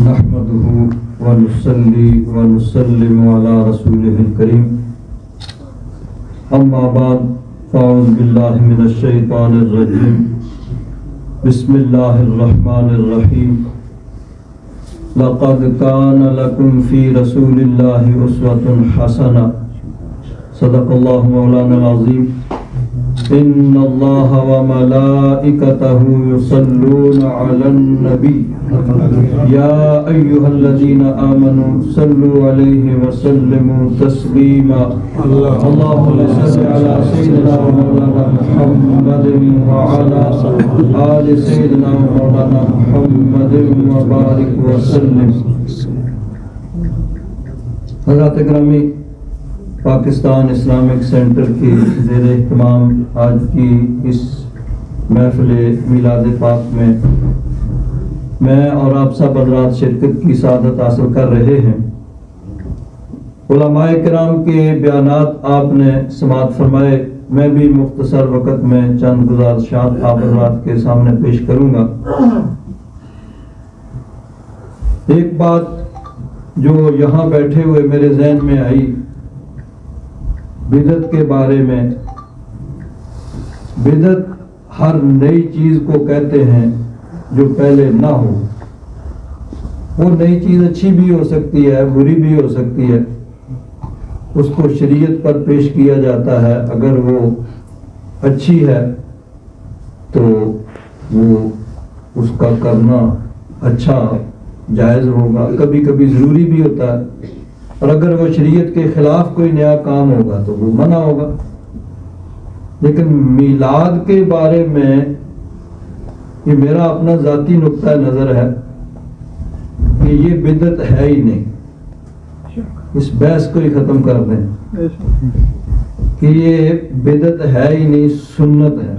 نحمده ونصلي ونسلم على رسوله الكريم اما بعد فاعوذ بالله من الشيطان الرجيم بسم الله الرحمن الرحيم لقد كان لكم في رسول الله أسوة حسنة صدق الله مولانا العظيم إن الله وملائكته يصلون على النبي يا أيها الذين آمنوا صلوا عليه وسلموا تسليما اللهم صل على سيدنا مولانا محمد وعلى آل سيدنا مولانا محمد وبارك وسلم. حضرات گرامی، پاکستان اسلامک سینٹر کی زیر اہتمام آج کی اس محفل میلاد پاک میں اور آپ سب حضرات شرکت کی سعادت حاصل کر رہے ہیں. علماء کرام کے بیانات آپ نے سماعت فرمائے. میں بھی مختصر وقت میں چند گزارشات آپ حضرات کے سامنے پیش کروں گا. ایک بات جو یہاں بیٹھے ہوئے میرے ذہن میں آئی بدعت کے بارے میں. بدعت ہر نئی چیز کو کہتے ہیں جو پہلے نہ ہو. وہ نئی چیز اچھی بھی ہو سکتی ہے، بری بھی ہو سکتی ہے. اس کو شریعت پر پیش کیا جاتا ہے. اگر وہ اچھی ہے تو وہ اس کا کرنا اچھا جائز ہوگا، کبھی کبھی ضروری بھی ہوتا ہے. اور اگر وہ شریعت کے خلاف کوئی نیا کام ہوگا تو وہ منع ہوگا. لیکن میلاد کے بارے میں یہ میرا اپنا ذاتی نقطہ نظر ہے کہ یہ بدعت ہے ہی نہیں. اس بحث کو ہی ختم کر دیں کہ یہ بدعت ہے ہی نہیں، سنت ہے.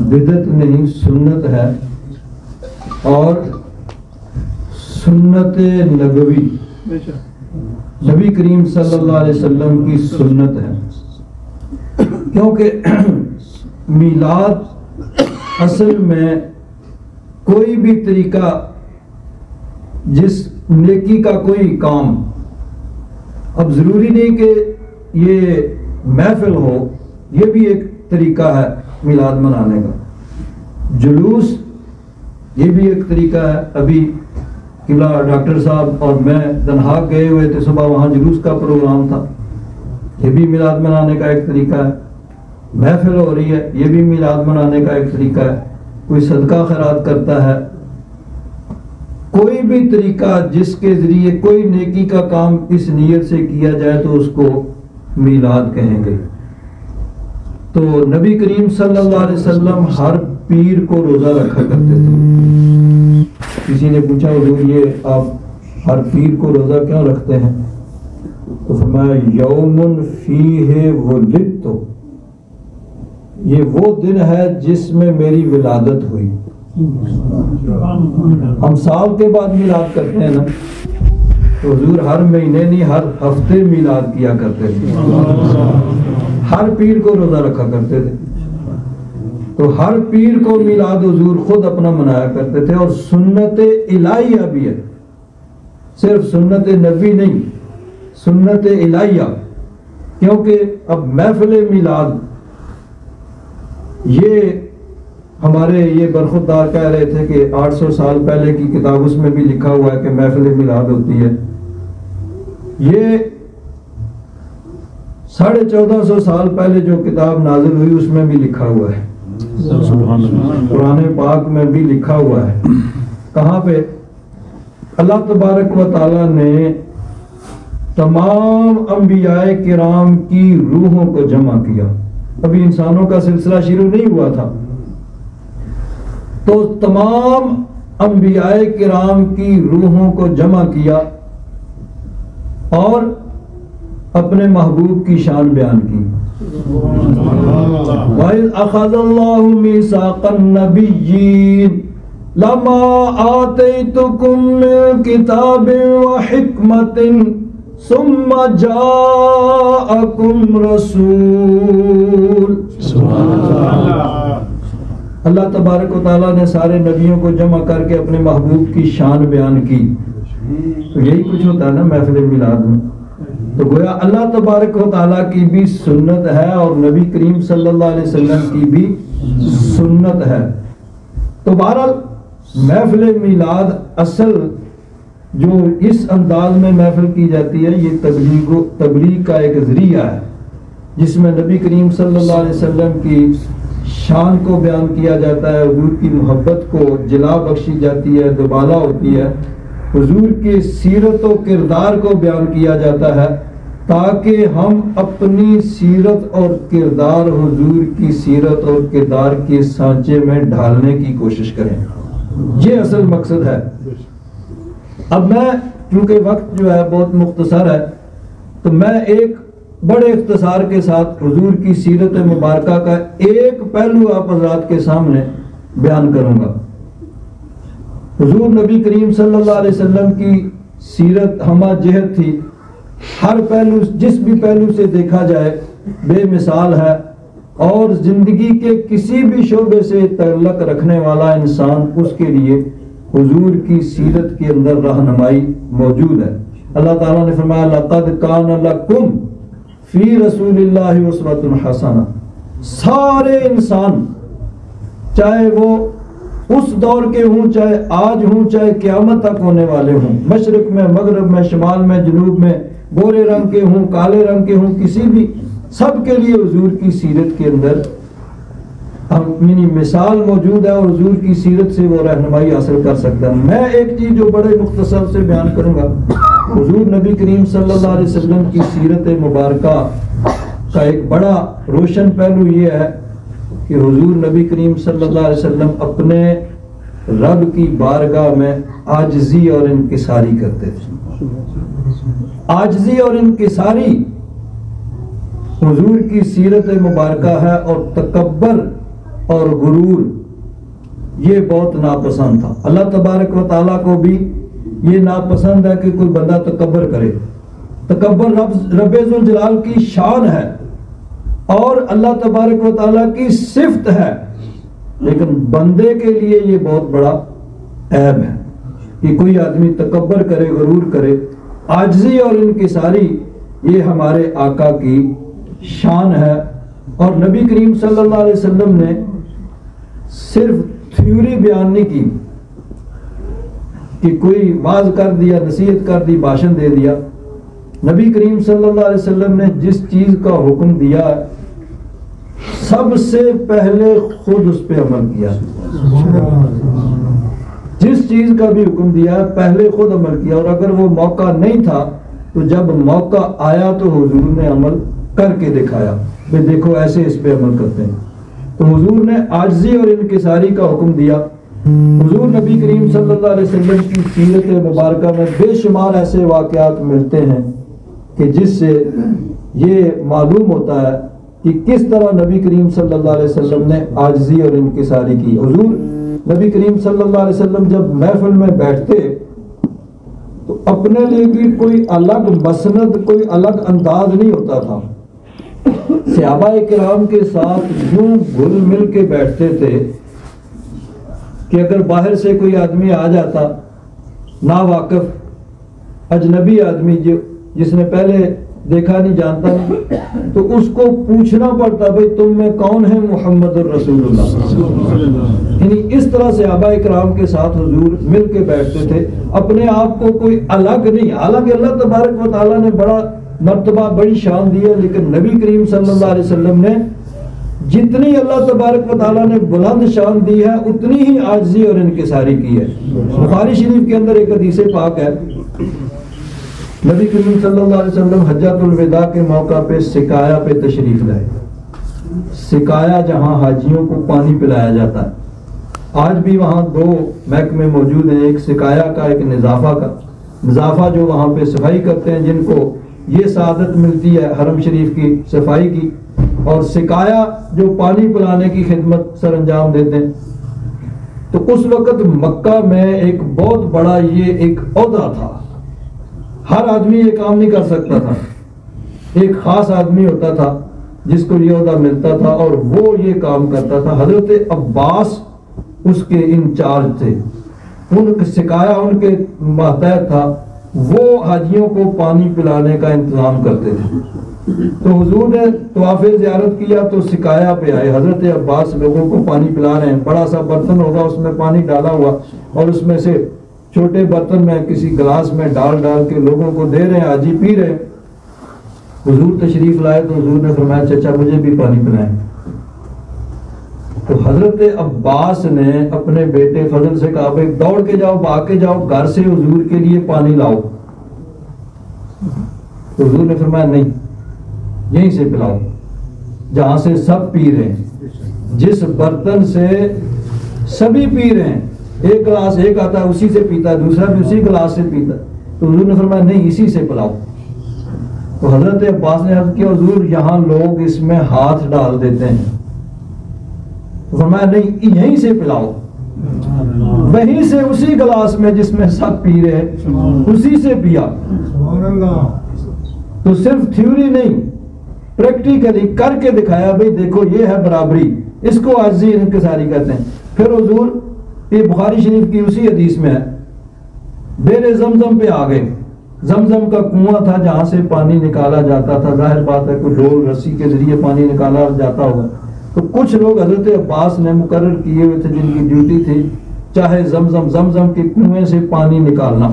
بدعت نہیں، سنت ہے. اور سنت نبوی، نبی کریم صلی اللہ علیہ وسلم کی سنت ہے. کیونکہ میلاد اصل میں کوئی بھی طریقہ، جس نیکی کا کوئی کام، اب ضروری نہیں کہ یہ محفل ہو، یہ بھی ایک طریقہ ہے میلاد منانے کا. جلوس یہ بھی ایک طریقہ ہے. ابھی قبلہ ڈاکٹر صاحب اور میں دنہاگ گئے ہوئے تھے، صبح وہاں جلوس کا پروگرام تھا. یہ بھی میلاد منانے کا ایک طریقہ ہے. محفل ہو رہی ہے، یہ بھی میلاد منانے کا ایک طریقہ ہے. کوئی صدقہ خیرات کرتا ہے. کوئی بھی طریقہ جس کے ذریعے کوئی نیکی کا کام اس نیت سے کیا جائے تو اس کو میلاد کہیں گے. تو نبی کریم صلی اللہ علیہ وسلم ہر پیر کو روزہ رکھا کرتے تھے. کسی نے پوچھا حضور یہ آپ ہر پیر کو روزہ کیوں رکھتے ہیں؟ تو فرمایا یوم فیہ ولدت، یہ وہ دن ہے جس میں میری ولادت ہوئی. ہم سال کے بعد میلاد کرتے ہیں نا، تو حضور ہر مہینے نہیں ہر ہفتے میلاد کیا کرتے تھے. ہر پیر کو روزہ رکھا کرتے تھے. تو ہر پیر کو میلاد حضور خود اپنا منایا کرتے تھے. اور سنت الہیہ بھی ہے، صرف سنت نبی نہیں، سنت الہیہ. کیونکہ اب محفل میلاد یہ ہمارے یہ برخوردار کہہ رہے تھے کہ 800 سال پہلے کی کتاب، اس میں بھی لکھا ہوا ہے کہ محفل میلاد ہوتی ہے. یہ 1450 سال پہلے جو کتاب نازل ہوئی اس میں بھی لکھا ہوا ہے. قرآن پاک میں بھی لکھا ہوا ہے. کہاں پہ؟ اللہ تبارک و تعالی نے تمام انبیاء کرام کی روحوں کو جمع کیا. ابھی انسانوں کا سلسلہ شروع نہیں ہوا تھا، تو تمام انبیاء کرام کی روحوں کو جمع کیا اور اپنے محبوب کی شان بیان کی. وَإِذْ أَخَذَ اللَّهُ مِيثَاقَ النَّبِيِّينَ لَمَا آتَيْتُكُم مِّن كِتَابٍ وَحِكْمَةٍ ثُمَّ جَاءَكُمْ رَسُولٌ اللہ تبارک و تعالیٰ نے سارے نبیوں کو جمع کر کے اپنے محبوب کی شان بیان کی. تو یہی کچھ ہوتا ہے نا محفل میلاد میں. تو گویا اللہ تبارک و تعالیٰ کی بھی سنت ہے اور نبی کریم صلی اللہ علیہ وسلم کی بھی سنت ہے. تو بہرحال محفل میلاد اصل جو اس انداز میں محفل کی جاتی ہے یہ تبلیغ کا ایک ذریعہ ہے جس میں نبی کریم صلی اللہ علیہ وسلم کی شان کو بیان کیا جاتا ہے, حضور کی محبت کو جلا بخشی جاتی ہے, دوبالا ہوتی ہے, حضور کی سیرت و کردار کو بیان کیا جاتا ہے تاکہ ہم اپنی سیرت اور کردار حضور کی سیرت اور کردار کے سانچے میں ڈھالنے کی کوشش کریں. یہ اصل مقصد ہے. اب میں کیونکہ وقت جو ہے بہت مختصر ہے تو میں ایک بڑے اختصار کے ساتھ حضور کی سیرت مبارکہ کا ایک پہلو آپ حضرات کے سامنے بیان کروں گا. حضور نبی کریم صلی اللہ علیہ وسلم کی سیرت ہمہ جہت تھی. ہر پہلو جس بھی پہلو سے دیکھا جائے بے مثال ہے اور زندگی کے کسی بھی شعبے سے تعلق رکھنے والا انسان اس کے لیے حضور کی سیرت کے اندر رہنمائی موجود ہے. اللہ تعالیٰ نے فرمایا لقد کان لکم فی رسول اللہ اسوۃ حسنہ. سارے انسان چاہے وہ اس دور کے ہوں, چاہے آج ہوں, چاہے قیامت تک ہونے والے ہوں, مشرق میں, مغرب میں, شمال میں, جنوب میں, گورے رنگ کے ہوں, کالے رنگ کے ہوں, کسی بھی, سب کے لیے حضور کی سیرت کے اندر یعنی مثال موجود ہے اور حضور کی سیرت سے وہ رہنمائی حاصل کر سکتا ہے. میں ایک چیز جو بڑے مختصر سے بیان کروں گا, حضور نبی کریم صلی اللہ علیہ وسلم کی سیرت مبارکہ کا ایک بڑا روشن پہلو یہ ہے کہ حضور نبی کریم صلی اللہ علیہ وسلم اپنے رب کی بارگاہ میں عاجزی اور انکساری کرتے تھے. عاجزی اور انکساری حضور کی سیرت مبارکہ ہے اور تکبر اور غرور یہ بہت ناپسند تھا. اللہ تبارک و تعالیٰ کو بھی یہ ناپسند ہے کہ کوئی بندہ تکبر کرے. تکبر رب ذوالجلال کی شان ہے اور اللہ تبارک و تعالیٰ کی صفت ہے, لیکن بندے کے لیے یہ بہت بڑا عیب ہے کہ کوئی آدمی تکبر کرے, غرور کرے. عاجزی اور انکساری یہ ہمارے آقا کی شان ہے. اور نبی کریم صلی اللہ علیہ وسلم نے صرف تھیوری بیان نہیں کی کہ کوئی واعظ کر دیا, نصیحت کر دی, بھاشن دے دیا. نبی کریم صلی اللہ علیہ وسلم نے جس چیز کا حکم دیا سب سے پہلے خود اس پہ عمل کیا. جس چیز کا بھی حکم دیا پہلے خود عمل کیا, اور اگر وہ موقع نہیں تھا تو جب موقع آیا تو حضور نے عمل کر کے دکھایا کہ دیکھو ایسے اس پہ عمل کرتے ہیں. تو حضور نے عاجزی اور انکساری کا حکم دیا. حضور نبی کریم صلی اللہ علیہ وسلم کی سیرت مبارکہ میں بے شمار ایسے واقعات ملتے ہیں کہ جس سے یہ معلوم ہوتا ہے کہ کس طرح نبی کریم صلی اللہ علیہ وسلم نے عاجزی اور انکساری کی. حضور نبی کریم صلی اللہ علیہ وسلم جب محفل میں بیٹھتے تو اپنے لیے بھی کوئی الگ مسند, کوئی الگ انداز نہیں ہوتا تھا. صحابہ کرام کے ساتھ یوں گھل مل کے بیٹھتے تھے کہ اگر باہر سے کوئی آدمی آ جاتا ناواقف, اجنبی آدمی جس نے پہلے دیکھا نہیں, جانتا نہیں, تو اس کو پوچھنا پڑتا بھئی تم میں کون ہے محمد الرسول اللہ. یعنی اس طرح صحابہ کرام کے ساتھ حضور مل کے بیٹھتے تھے, اپنے آپ کو کوئی الگ نہیں. حالانکہ اللہ تبارک و تعالیٰ نے بڑا مرتبہ, بڑی شان دی ہے, لیکن نبی کریم صلی اللہ علیہ وسلم نے جتنی اللہ تبارک و تعالیٰ نے بلند شان دی ہے اتنی ہی عاجزی اور انکساری کی ہے. بخاری شریف کے اندر ایک حدیث پاک ہے, نبی کریم صلی اللہ علیہ وسلم حجۃ الوداع کے موقع پہ سقایا پہ تشریف لائے. سقایا جہاں حاجیوں کو پانی پلایا جاتا ہے. آج بھی وہاں دو محکمے موجود ہیں, ایک سقایا کا, ایک نظافہ کا. نظافہ جو وہاں پہ صفائی کرتے ہیں, جن کو یہ سعادت ملتی ہے حرم شریف کی صفائی کی, اور سقایا جو پانی پلانے کی خدمت سر انجام دیتے ہیں. تو اس وقت مکہ میں ایک بہت بڑا یہ ایک عہدہ تھا. ہر آدمی یہ کام نہیں کر سکتا تھا, ایک خاص آدمی ہوتا تھا جس کو یہ عہدہ ملتا تھا اور وہ یہ کام کرتا تھا. حضرت عباس اس کے انچارج تھے, ان کا سکایا ان کے ماتحت تھا, وہ حاجیوں کو پانی پلانے کا انتظام کرتے تھے. تو حضور نے طواف زیارت کیا تو سکایا پہ آئے, حضرت عباس لوگوں کو پانی پلا رہے ہیں, بڑا سا برتن ہوگا اس میں پانی ڈالا ہوا اور اس میں سے چھوٹے برتن میں کسی گلاس میں ڈال کے لوگوں کو دے رہے ہیں, حاجی پی رہے ہیں. حضور تشریف لائے تو حضور نے فرمایا چچا مجھے بھی پانی پلائیں. تو حضرت عباس نے اپنے بیٹے فضل سے کہا بھائی دوڑ کے جاؤ, بھاگ کے جاؤ, گھر سے حضور کے لیے پانی لاؤ. تو حضور نے فرمایا نہیں, یہیں سے پلاؤ جہاں سے سب پی رہے ہیں, جس برتن سے سبھی پی رہے ہیں. ایک گلاس ایک آتا ہے اسی سے پیتا ہے, دوسرا بھی اسی گلاس سے پیتا ہے. تو حضور نے فرمایا نہیں اسی سے پلاؤ. تو حضرت عباس نے عرض کیا حضور یہاں لوگ اس میں ہاتھ ڈال دیتے ہیں. تو فرمایا نہیں یہیں سے پلاؤ, وہیں سے اسی گلاس میں جس میں سب پی رہے ہیں اسی سے پیا. تو صرف تھیوری نہیں, پریکٹیکلی کر کے دکھایا بھئی دیکھو یہ ہے برابری, اس کو عاجزی انکساری کہتے ہیں. پھر حضور یہ بخاری شریف کی اسی حدیث میں ہے, بیر زمزم پہ آ گئے. زمزم کا کنواں تھا جہاں سے پانی نکالا جاتا تھا, ظاہر بات ہے کوئی ڈول رسی کے ذریعے پانی نکالا جاتا ہوگا. تو کچھ لوگ حضرت عباس نے مقرر کیے ہوئے تھے جن کی ڈیوٹی تھی چاہے زمزم کے کنویں سے پانی نکالنا.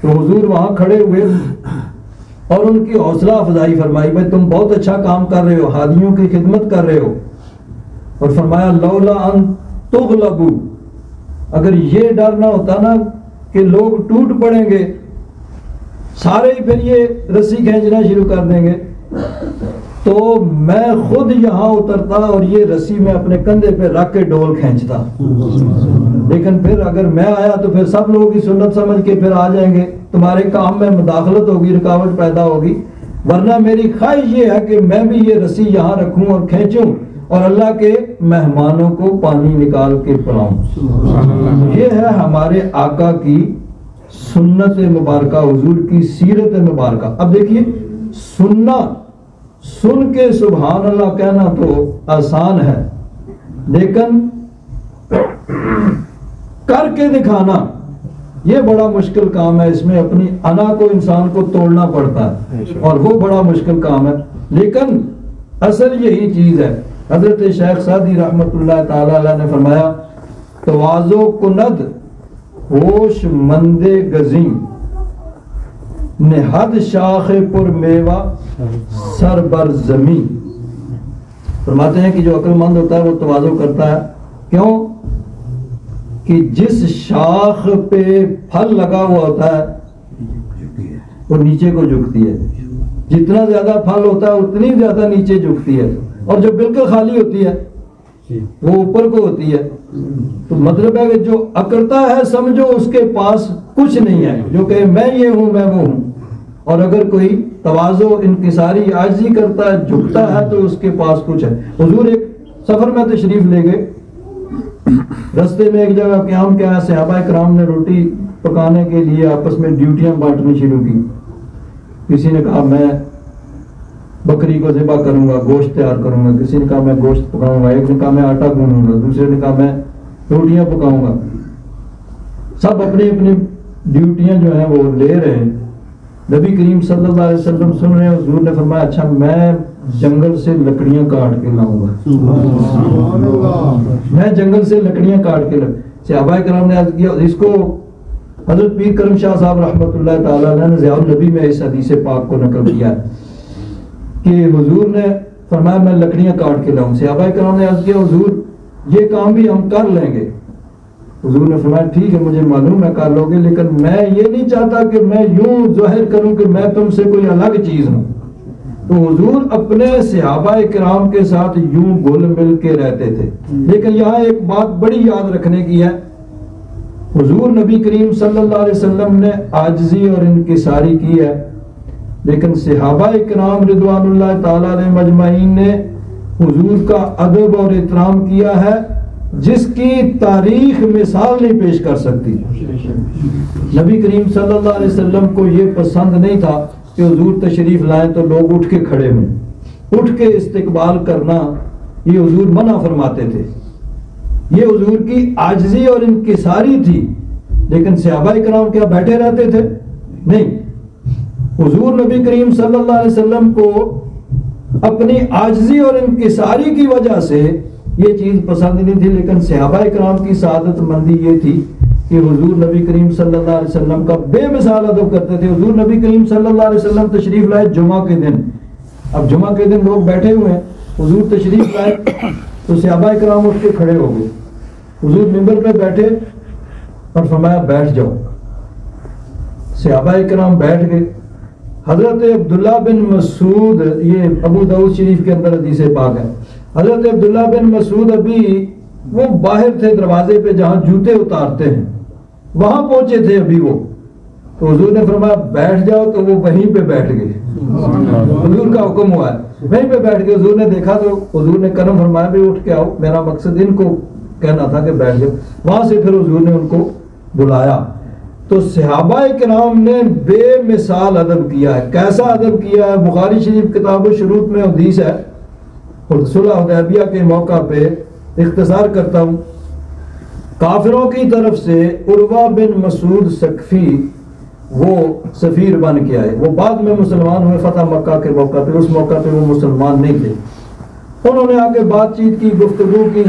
تو حضور وہاں کھڑے ہوئے اور ان کی حوصلہ افزائی فرمائی بھائی تم بہت اچھا کام کر رہے ہو, حاجیوں کی خدمت کر رہے ہو. اور فرمایا لولا ان تغلبوا, اگر یہ ڈر نہ ہوتا نا کہ لوگ ٹوٹ پڑیں گے, سارے ہی پھر یہ رسی کھینچنا شروع کر دیں گے, تو میں خود یہاں اترتا اور یہ رسی میں اپنے کندھے پہ رکھ کے ڈول کھینچتا. لیکن پھر اگر میں آیا تو پھر سب لوگ کی سنت سمجھ کے پھر آ جائیں گے, تمہارے کام میں مداخلت ہوگی, رکاوٹ پیدا ہوگی. ورنہ میری خواہش یہ ہے کہ میں بھی یہ رسی یہاں رکھوں اور کھینچوں اور اللہ کے مہمانوں کو پانی نکال کے پلاؤں. یہ ہے ہمارے آقا کی سنت مبارکہ, حضور کی سیرت مبارکہ. اب دیکھیے سننا, سن کے سبحان اللہ کہنا تو آسان ہے, لیکن کر کے دکھانا یہ بڑا مشکل کام ہے. اس میں اپنی انا کو انسان کو توڑنا پڑتا ہے اور وہ بڑا مشکل کام ہے, لیکن اصل یہی چیز ہے. حضرت شیخ سعدی رحمت اللہ تعالی علیہ نے فرمایا تواضع کند ہوش مند گزیں نہد شاخ پر میوہ سر بر زمین. فرماتے ہیں کہ جو عقل مند ہوتا ہے وہ تواضع کرتا ہے. کیوں کہ جس شاخ پہ پھل لگا ہوا ہوتا ہے وہ نیچے کو جھکتی ہے, جتنا زیادہ پھل ہوتا ہے اتنی زیادہ نیچے جھکتی ہے, اور جو بالکل خالی ہوتی ہے وہ اوپر کو ہوتی ہے. تو مطلب ہے کہ جو اکڑتا ہے سمجھو اس کے پاس کچھ نہیں ہے, جو کہ میں یہ ہوں میں وہ ہوں. اور اگر کوئی تواضع انکساری عاجزی کرتا ہے, جھکتا ہے, تو اس کے پاس کچھ ہے. حضور ایک سفر میں تشریف لے گئے, رستے میں ایک جگہ قیام کیا, صحابہ کرام نے روٹی پکانے کے لیے آپس میں ڈیوٹیاں بانٹنی شروع کی. کسی نے کہا میں بکری کو ذبح کروں گا, گوشت تیار کروں گا, کسی نے کہا میں گوشت پکاؤں گا, ایک نے کہا میں آٹا گوندوں گا, دوسرے نے کہا میں روٹیاں پکاؤں گا. سب اپنی اپنی ڈیوٹیاں جو ہیں وہ لے رہے ہیں. نبی کریم صلی اللہ علیہ وسلم سن رہے ہیں. حضور نے فرمایا اچھا میں جنگل سے لکڑیاں کاٹ کے لاؤں گا, میں جنگل سے لکڑیاں کاٹ کے لاؤں. صحابہ کرام نے عرض کیا, اس کو حضرت پیر کرم شاہ صاحب رحمۃ اللہ تعالی علیہ نے ضیاء النبی میں اس حدیث پاک کو نقل کیا کہ حضور نے فرمایا میں لکڑیاں کاٹ کے لاؤں. صحابہ کرام نے عرض کیا حضور یہ کام بھی ہم کر لیں گے. حضور نے فرمایا ٹھیک ہے مجھے معلوم ہے کر لو گے, لیکن میں یہ نہیں چاہتا کہ میں یوں ظاہر کروں کہ میں تم سے کوئی الگ چیز ہوں. تو حضور اپنے صحابہ کرام کے ساتھ یوں گھل مل کے رہتے تھے. لیکن یہاں ایک بات بڑی یاد رکھنے کی ہے, حضور نبی کریم صلی اللہ علیہ وسلم نے عاجزی اور انکساری کی ہے, لیکن صحابہ کرام رضوان اللہ تعالی علیہ مجمعین نے حضور کا ادب اور احترام کیا ہے جس کی تاریخ مثال نہیں پیش کر سکتی. نبی کریم صلی اللہ علیہ وسلم کو یہ پسند نہیں تھا کہ حضور تشریف لائیں تو لوگ اٹھ کے کھڑے ہوں. اٹھ کے استقبال کرنا یہ حضور منع فرماتے تھے. یہ حضور کی عاجزی اور انکساری تھی. لیکن صحابہ کرام کیا بیٹھے رہتے تھے؟ نہیں. حضور نبی کریم صلی اللہ علیہ وسلم کو اپنی عاجزی اور انکساری کی وجہ سے یہ چیز پسند نہیں تھی. لیکن صحابہ کرام کی سعادت مندی یہ تھی کہ حضور نبی کریم صلی اللہ علیہ وسلم کا بے مثال ادب کرتے تھے. حضور نبی کریم صلی اللہ علیہ وسلم تشریف لائے جمعہ کے دن. اب جمعہ کے دن لوگ بیٹھے ہوئے ہیں, حضور تشریف لائے تو صحابہ کرام اٹھ کے کھڑے ہو گئے. حضور منبر پہ بیٹھے اور فرمایا بیٹھ جاؤ. صحابہ کرام بیٹھ گئے. حضرت عبداللہ بن مسعود, یہ ابو داؤد شریف کے اندر حدیث پاک ہے, حضرت عبداللہ بن مسعود ابھی وہ باہر تھے دروازے پہ جہاں جوتے اتارتے ہیں, وہاں پہنچے تھے ابھی وہ. تو حضور نے فرمایا بیٹھ جاؤ, تو وہ وہیں پہ بیٹھ گئے. حضور کا حکم ہوا ہے, وہیں پہ بیٹھ گئے. حضور نے دیکھا تو حضور نے کرم فرمایا بھی اٹھ کے آؤ, میرا مقصد ان کو کہنا تھا کہ بیٹھ جاؤ. وہاں سے پھر حضور نے ان کو بلایا. تو صحابہ کرام نے بے مثال ادب کیا ہے. کیسا ادب کیا ہے؟ بخاری شریف کتاب الشروط میں حدیث ہے. صلح حدیبیہ کے موقع پہ اختصار کرتا ہوں, کافروں کی طرف سے عروہ بن مسعود ثقفی وہ سفیر بن کے آئے. وہ بعد میں مسلمان ہوئے فتح مکہ کے موقع پہ. اس موقع پہ وہ مسلمان نہیں تھے. انہوں نے آ کے بات چیت کی, گفتگو کی.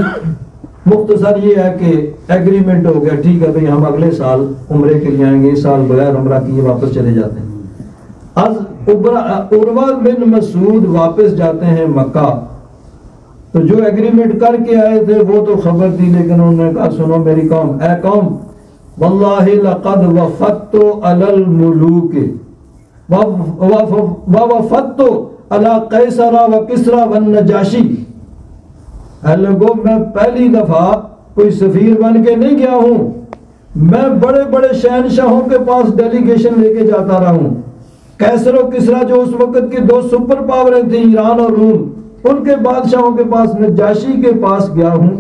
مختصر یہ ہے کہ ایگریمنٹ ہو گیا, ٹھیک ہے بھئی ہم اگلے سال عمرے کے لیے آئیں گے, اس سال بغیر عمرہ کیے واپس چلے جاتے ہیں. از عروہ بن مسعود واپس جاتے ہیں مکہ. تو جو ایگریمنٹ کر کے آئے تھے وہ تو خبر تھی, لیکن انہوں نے کہا سنو میری قوم, اے قوم, واللہ لقد وفدت علی الملوک ووفدت علی قیصر و کسری والنجاشی. اے لوگوں, میں پہلی دفعہ کوئی سفیر بن کے نہیں گیا ہوں, میں بڑے بڑے شہنشاہوں کے پاس ڈیلیگیشن لے کے جاتا رہا ہوں. قیصر و کسری جو اس وقت کی دو سپر پاوریں تھیں, ایران اور روم, ان کے بادشاہوں کے پاس, نجاشی کے پاس گیا ہوں,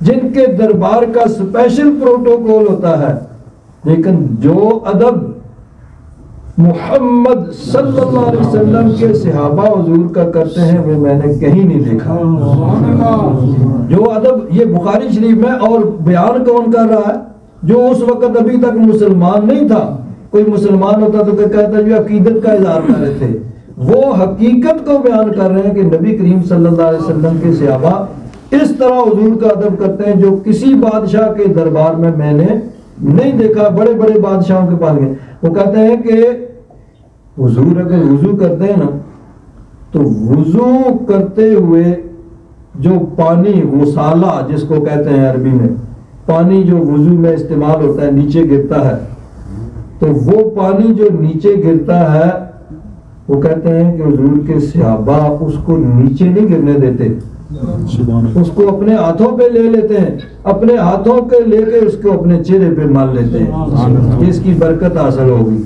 جن کے دربار کا اسپیشل پروٹوکول ہوتا ہے. لیکن جو ادب محمد صلی اللہ علیہ وسلم کے صحابہ حضور کا کرتے ہیں وہ میں نے کہیں نہیں دیکھا. جو ادب یہ بخاری شریف میں, اور بیان کون کر رہا ہے؟ جو اس وقت ابھی تک مسلمان نہیں تھا. کوئی مسلمان ہوتا تو کہتا جو عقیدت کا اظہار کر رہے تھے, وہ حقیقت کو بیان کر رہے ہیں کہ نبی کریم صلی اللہ علیہ وسلم کے صحابہ اس طرح حضور کا ادب کرتے ہیں جو کسی بادشاہ کے دربار میں نے نہیں دیکھا. بڑے بڑے بادشاہوں کے پاس گئے, وہ کہتے ہیں کہ حضور اگر وضو کرتے ہیں نا, تو وضو کرتے ہوئے جو پانی غسالہ جس کو کہتے ہیں عربی میں, پانی جو وضو میں استعمال ہوتا ہے نیچے گرتا ہے, تو وہ پانی جو نیچے گرتا ہے وہ کہتے ہیں کہ حضور کے صحابہ اس کو نیچے نہیں گرنے دیتے, اس کو اپنے ہاتھوں پہ لے لیتے ہیں, اپنے ہاتھوں کے لے کے اس کو اپنے چہرے پہ مل لیتے ہیں, جس کی برکت حاصل ہوگی.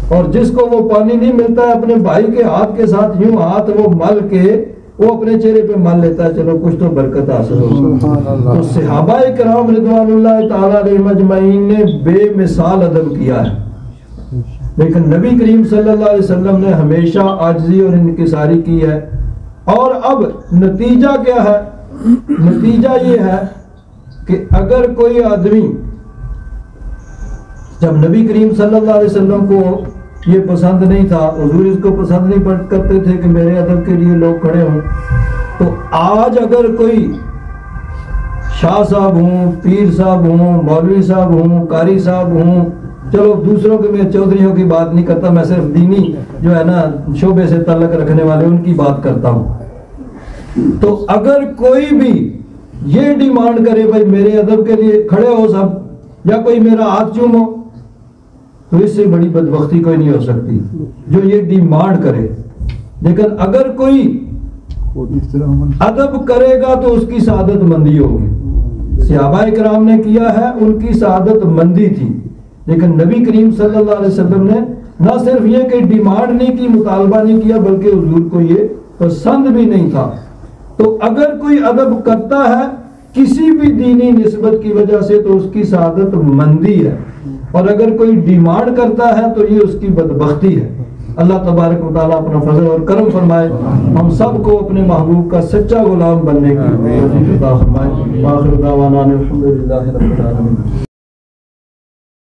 اور جس کو وہ پانی نہیں ملتا ہے, اپنے بھائی کے ہاتھ کے ساتھ یوں ہاتھ وہ مل کے وہ اپنے چہرے پہ مل لیتا ہے, چلو کچھ تو برکت حاصل ہوگی. تو صحابہ کرام رضوان اللہ تعالیٰ علیہم اجمعین نے بے مثال ادب کیا ہے. لیکن نبی کریم صلی اللہ علیہ وسلم نے ہمیشہ عاجزی اور انکساری کی ہے. اور اب نتیجہ کیا ہے؟ نتیجہ یہ ہے کہ اگر کوئی آدمی, جب نبی کریم صلی اللہ علیہ وسلم کو یہ پسند نہیں تھا, حضور اس کو پسند نہیں کرتے تھے کہ میرے ادب کے لیے لوگ کھڑے ہوں, تو آج اگر کوئی شاہ صاحب ہوں, پیر صاحب ہوں, مولوی صاحب ہوں, قاری صاحب ہوں, چلو دوسروں کے میں چودھریوں کی بات نہیں کرتا, میں صرف دینی جو ہے نا شعبے سے تعلق رکھنے والے ان کی بات کرتا ہوں. تو اگر کوئی بھی یہ ڈیمانڈ کرے بھائی میرے ادب کے لیے کھڑے ہو سب, یا کوئی میرا ہاتھ چومو, تو اس سے بڑی بدبختی کوئی نہیں ہو سکتی جو یہ ڈیمانڈ کرے. لیکن اگر کوئی ادب کرے گا تو اس کی سعادت مندی ہوگی. صحابہ کرام نے کیا ہے, ان کی سعادت مندی تھی. لیکن نبی کریم صلی اللہ علیہ وسلم نے نہ صرف یہ کہ ڈیمانڈ نہیں کی, مطالبہ نہیں کیا, بلکہ حضور کو یہ پسند بھی نہیں تھا. تو اگر کوئی ادب کرتا ہے کسی بھی دینی نسبت کی وجہ سے تو اس کی سعادت مندی ہے, اور اگر کوئی ڈیمانڈ کرتا ہے تو یہ اس کی بدبختی ہے. اللہ تبارک و تعالیٰ اپنا فضل اور کرم فرمائے، ہم سب کو اپنے محبوب کا سچا غلام بننے کی توفیق عطا فرمائے۔ آخر دعوانا الحمدللہ رب العالمین۔